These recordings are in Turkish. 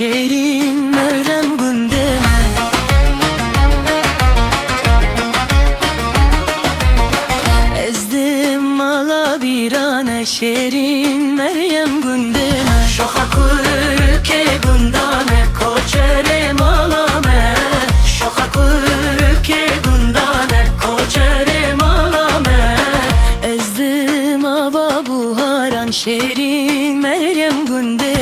شیرین مرم گنده ezdim mala birane şerin Meryem günde şoka kurke gundane koçere malame şoka kurke gundane koçere malame ezdim ava buharan şerin Meryem günde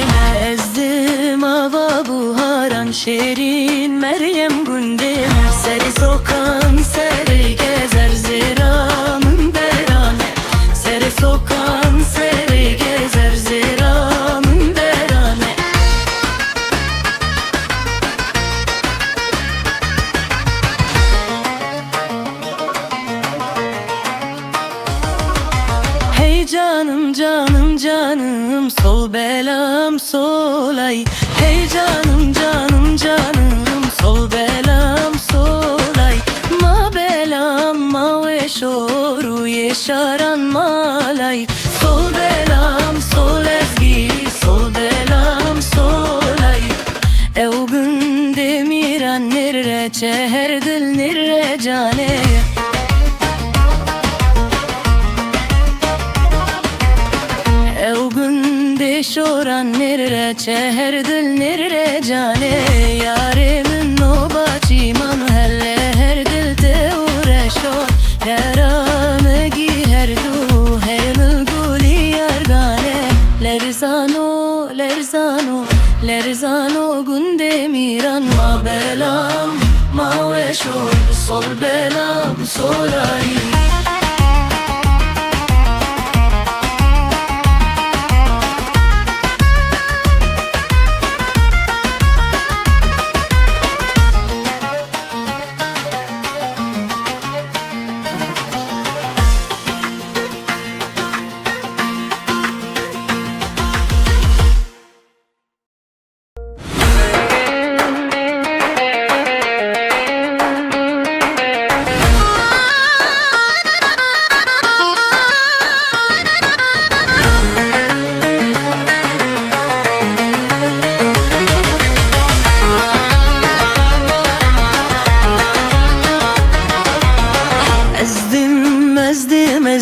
ezdim ava buharan şerin Meryem günde seri sokan seri gezer ziramın derane seri sokan seri gezer ziramın derane hey canım canım canım sol belam solay hey canım canım canım sol belam solay ma belam ma ve şoru yeşaran malay sol belam sol ezgi sol belam solay ev gün demiran nirre çeher dil nirre cane şoran nirre çeher dil nirre cane yarimin nobaçi man helle her dil te uğraşo yarame giher du her guli yargane lerzano lerzano lerzano günde miran ma belam ma ve şor sol belam solay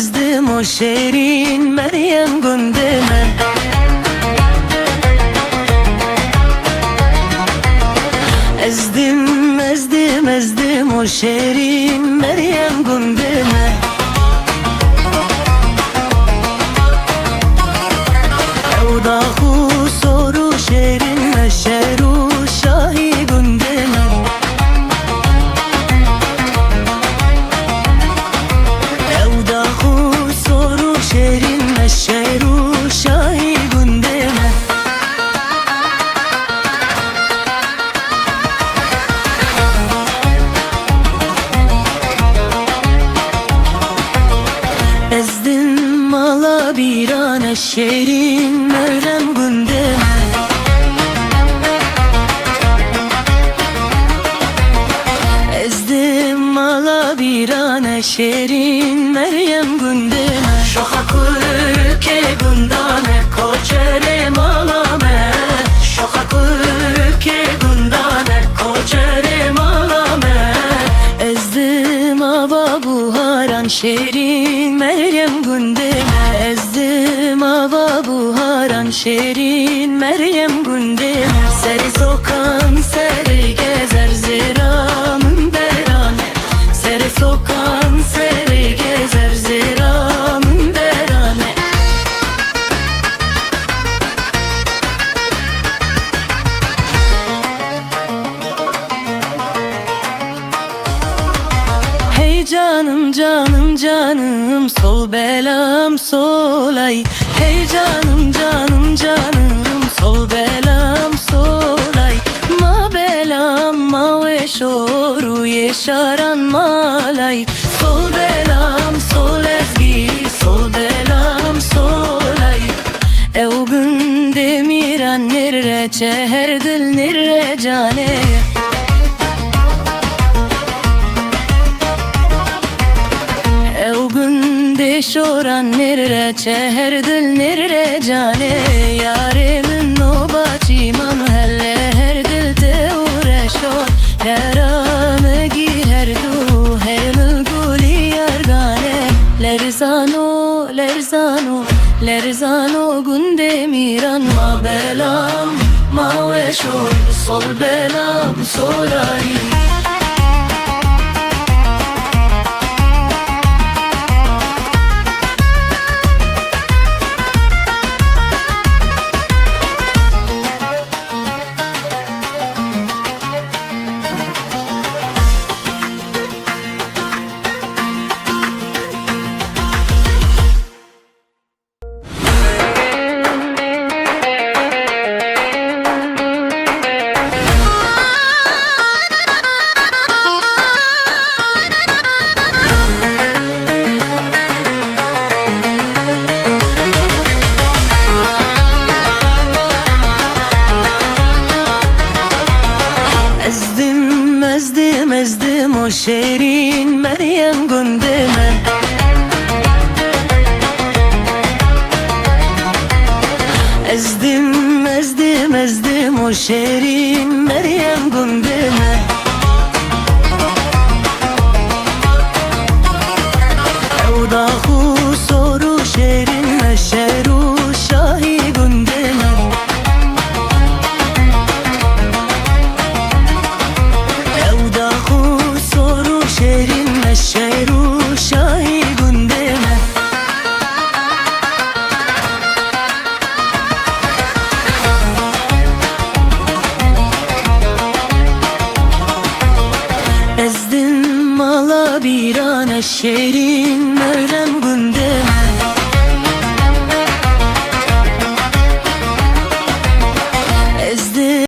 ezdim o şerin Meryem gündeme ezdim o şerin Meryem gündeme evda soru şerin meşeru şahi gündeme şeru şahi gündeme ezdim mala birane şerin Meryem gündeme ezdim mala birane şerin Meryem gündeme şoka kurke gundane koçere malame şoka kurke gundane koçere malame ezdim ava buharan şerin Meryem gündeme ezdim ava buharan şerin Meryem gündeme seri sokan seri gezer ziramın derane seri sokan seri gezer ziramın derane hey canım canım canım sol belam solay hey canım canım canım sol belam solay ma belam ma ve şoru yeşaran malay sol belam sol ezgi sol belam solay ev gün demiran nirre çeher dil nirre cane ev gün şoran nirre çeher dil nirre cane yarimin nobaçi man helle میرن ما بلام ما وشور sol belam solari ezdim o şerin Meryem gündeme ezdim o şerin Meryem gündeme Evda soru şerin meşeru şahi gündeme şerin meşeru şahi gündeme ezdim mala birane şerin Meryem gündeme